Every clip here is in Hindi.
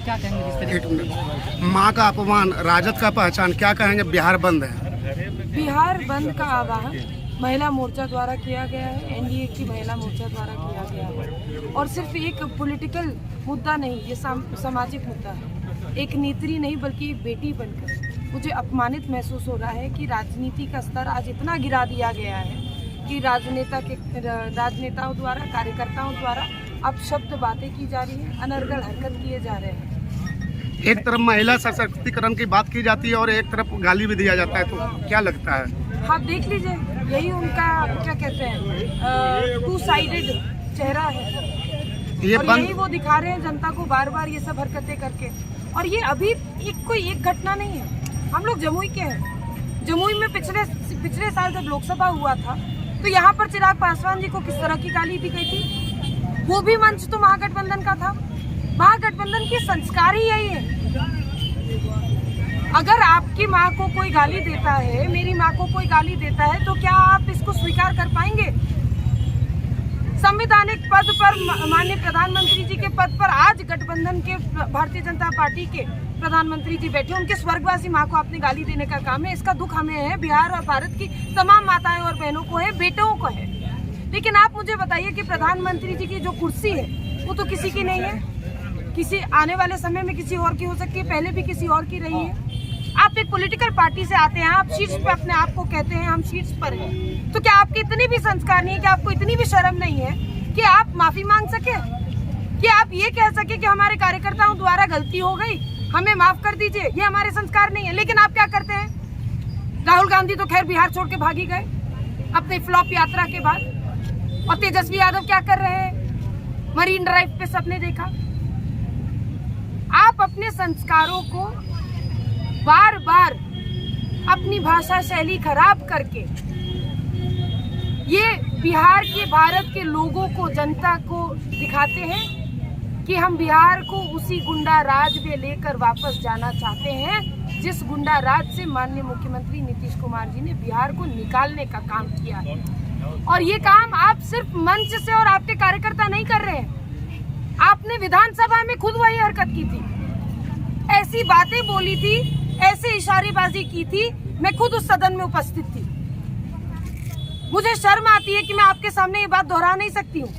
क्या कहेंगे किस तरीके एक मिनट, माँ का अपमान, राजद का पहचान, क्या कहेंगे? बिहार बंद है। बिहार बंद का आह्वान महिला मोर्चा द्वारा किया गया है, एनडीए की महिला मोर्चा द्वारा किया गया है। और सिर्फ एक पॉलिटिकल मुद्दा नहीं, ये सामाजिक मुद्दा है। एक नेत्री नहीं बल्कि एक बेटी बनकर मुझे अपमानित महसूस हो रहा है कि राजनीति का स्तर आज इतना गिरा दिया गया है कि राजनेताओं द्वारा, कार्यकर्ताओं द्वारा अब शब्द बातें की जा रही है, अनर्गल हरकत किए जा रहे हैं। एक तरफ महिला सशक्तिकरण की बात की जाती है और एक तरफ गाली भी दिया जाता है, तो क्या लगता है? आप देख लीजिए, यही उनका क्या कहते हैं, टू साइडेड चेहरा है। ये और यही वो दिखा रहे हैं जनता को बार बार ये सब हरकतें करके। और ये अभी कोई एक घटना नहीं है। हम लोग जमुई के हैं। जमुई में पिछले साल जब लोकसभा हुआ था तो यहाँ पर चिराग पासवान जी को किस तरह की गाली दी गई थी? वो भी मंच तो महागठबंधन का था। महागठबंधन के संस्कार ही यही है। अगर आपकी माँ को कोई गाली देता है, मेरी माँ को कोई गाली देता है, तो क्या आप इसको स्वीकार कर पाएंगे? संवैधानिक पद पर माननीय प्रधानमंत्री जी के पद पर आज गठबंधन के भारतीय जनता पार्टी के प्रधानमंत्री जी बैठे, उनके स्वर्गवासी माँ को आपने गाली देने का काम है। इसका दुख हमें है, बिहार और भारत की तमाम माताएं और बहनों को है, बेटों को है। लेकिन आप मुझे बताइए कि प्रधानमंत्री जी की जो कुर्सी है वो तो किसी की नहीं है, किसी आने वाले समय में किसी और की हो सकती है, पहले भी किसी और की रही है। आप एक पॉलिटिकल पार्टी से आते हैं, आप शीर्ष पे अपने आप को कहते हैं हम शीर्ष पर हैं, तो क्या आपके इतनी भी संस्कार नहीं है, कि आपको इतनी भी शर्म नहीं है कि आप माफी मांग सके, कि आप ये कह सके कि हमारे कार्यकर्ताओं द्वारा गलती हो गई, हमें माफ कर दीजिए? ये हमारे संस्कार नहीं है। लेकिन आप क्या करते हैं? राहुल गांधी तो खैर बिहार छोड़ के भागी गए अपने फ्लॉप यात्रा के बाद, और तेजस्वी यादव क्या कर रहे हैं? मरीन ड्राइव पे सबने देखा। आप अपने संस्कारों को बार बार अपनी भाषा शैली खराब करके ये बिहार के, भारत के लोगों को, जनता को दिखाते हैं कि हम बिहार को उसी गुंडा राज में लेकर वापस जाना चाहते हैं जिस गुंडा राज से माननीय मुख्यमंत्री नीतीश कुमार जी ने बिहार को निकालने का काम किया है। और ये काम आप सिर्फ मंच से और आपके कार्यकर्ता नहीं कर रहे हैं। आपने विधानसभा में खुद वही हरकत की थी, ऐसी बातें बोली थी, ऐसे इशारेबाजी की थी। मैं खुद उस सदन में उपस्थित थी। मुझे शर्म आती है कि मैं आपके सामने ये बात दोहरा नहीं सकती हूँ,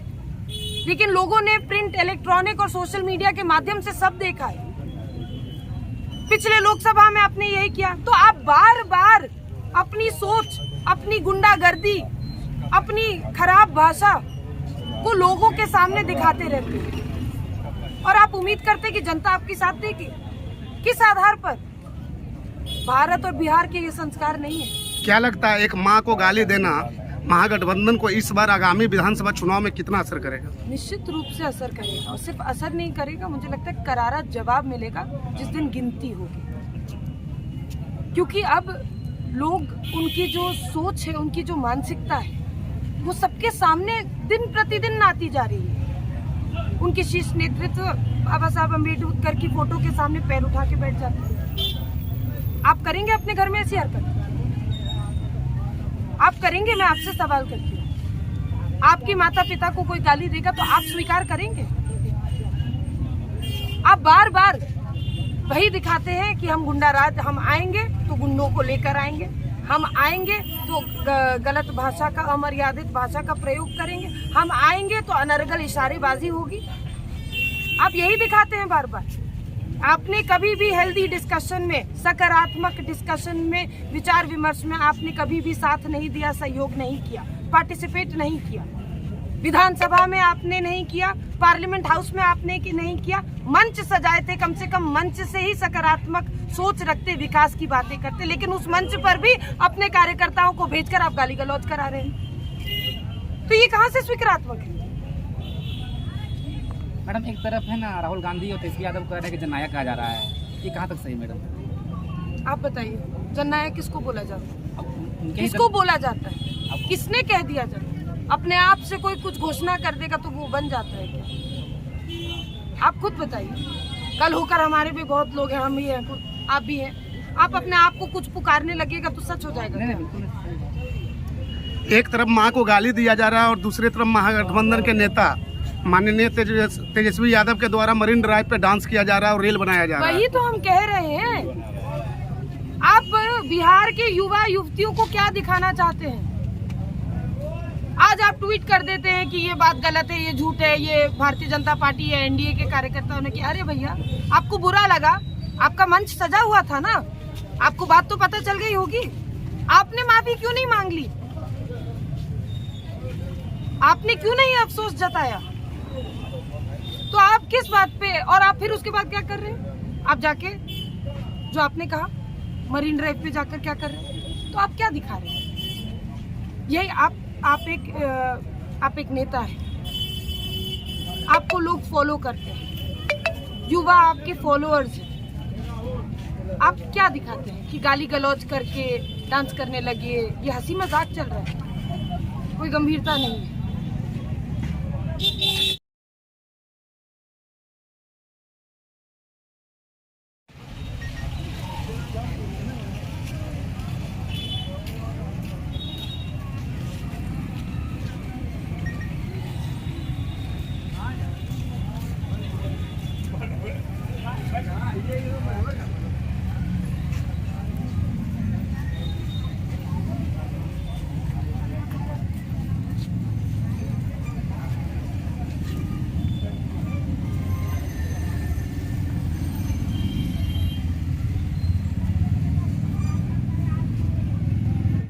लेकिन लोगों ने प्रिंट, इलेक्ट्रॉनिक और सोशल मीडिया के माध्यम से सब देखा है। पिछले लोकसभा में आपने यही किया, तो आप बार बार अपनी सोच, अपनी गुंडागर्दी, अपनी खराब भाषा को लोगों के सामने दिखाते रहते हैं। और आप उम्मीद करते हैं कि जनता आपकी साथ देगी। किस आधार पर? भारत और बिहार के ये संस्कार नहीं है। क्या लगता है एक माँ को गाली देना महागठबंधन को इस बार आगामी विधानसभा चुनाव में कितना असर करेगा? निश्चित रूप से असर करेगा, और सिर्फ असर नहीं करेगा, मुझे लगता है करारा जवाब मिलेगा जिस दिन गिनती होगी। क्योंकि अब लोग, उनकी जो सोच है, उनकी जो मानसिकता है, वो सबके सामने दिन प्रतिदिन आती जा रही है। उनकी शीर्ष नेतृत्व बाबा साहब अम्बेडकर की फोटो के सामने पैर उठा के बैठ जाते हैं। आप करेंगे अपने घर में ऐसी हरकत? आप करेंगे? मैं आपसे सवाल करती हूँ। आपके माता पिता को कोई गाली देगा तो आप स्वीकार करेंगे? आप बार बार वही दिखाते हैं कि हम गुंडा राज, हम आएंगे तो गुंडों को लेकर आएंगे, हम आएंगे तो गलत भाषा का, अमर्यादित भाषा का प्रयोग करेंगे, हम आएंगे तो अनर्गल इशारेबाजी होगी। आप यही दिखाते हैं बार बार। आपने कभी भी हेल्दी डिस्कशन में, सकारात्मक डिस्कशन में, विचार विमर्श में आपने कभी भी साथ नहीं दिया, सहयोग नहीं किया, पार्टिसिपेट नहीं किया। विधानसभा में आपने नहीं किया, पार्लियामेंट हाउस में आपने नहीं किया। मंच सजाए थे, कम से कम मंच से ही सकारात्मक सोच रखते, विकास की बातें करते, लेकिन उस मंच पर भी अपने कार्यकर्ताओं को भेजकर आप गाली गलौज करा रहे हैं। तो ये कहाँ से स्वीकारात्मक है? मैडम, एक तरफ है ना राहुल गांधी और तेजस्वी यादव कह रहे हैं कि जननायक कहा जा रहा है, ये कहाँ तक सही मैडम? आप बताइए, जननायक किसको बोला जाता है? किसको बोला जाता है? किसने कह दिया जाता है? अपने आप से कोई कुछ घोषणा कर देगा तो वो बन जाता है क्या? आप खुद बताइए। कल होकर हमारे भी बहुत लोग हैं, हम भी हैं, आप भी हैं। आप अपने आप को कुछ पुकारने लगेगा तो सच हो जाएगा। एक तरफ माँ को गाली दिया जा रहा है और दूसरी तरफ महागठबंधन के नेता माननीय तेजस्वी यादव के द्वारा मरीन ड्राइव पे डांस किया जा रहा है और रेल बनाया जा रहा है। वही तो हम कह रहे हैं। आप बिहार के युवा युवतियों को क्या दिखाना चाहते हैं? आज आप ट्वीट कर देते हैं कि ये बात गलत है, ये झूठ है, ये भारतीय जनता पार्टी या एनडीए के कार्यकर्ताओं ने किया। अरे भैया, आपको बुरा लगा, आपका मंच सजा हुआ था ना, आपको बात तो पता चल गई होगी। आपने माफी क्यों नहीं मांग ली? आपने क्यों नहीं अफसोस जताया? तो आप किस बात पे, और आप फिर उसके बाद क्या कर रहे हैं? आप जाके जो आपने कहा मरीन ड्राइव पे जाकर क्या कर रहे हैं? तो आप क्या दिखा रहे हैं? यही आप एक नेता है, आपको लोग फॉलो करते हैं, युवा आपके फॉलोअर्स हैं। आप क्या दिखाते हैं कि गाली गलौज करके डांस करने लगे? ये हंसी मजाक चल रहा है, कोई गंभीरता नहीं है।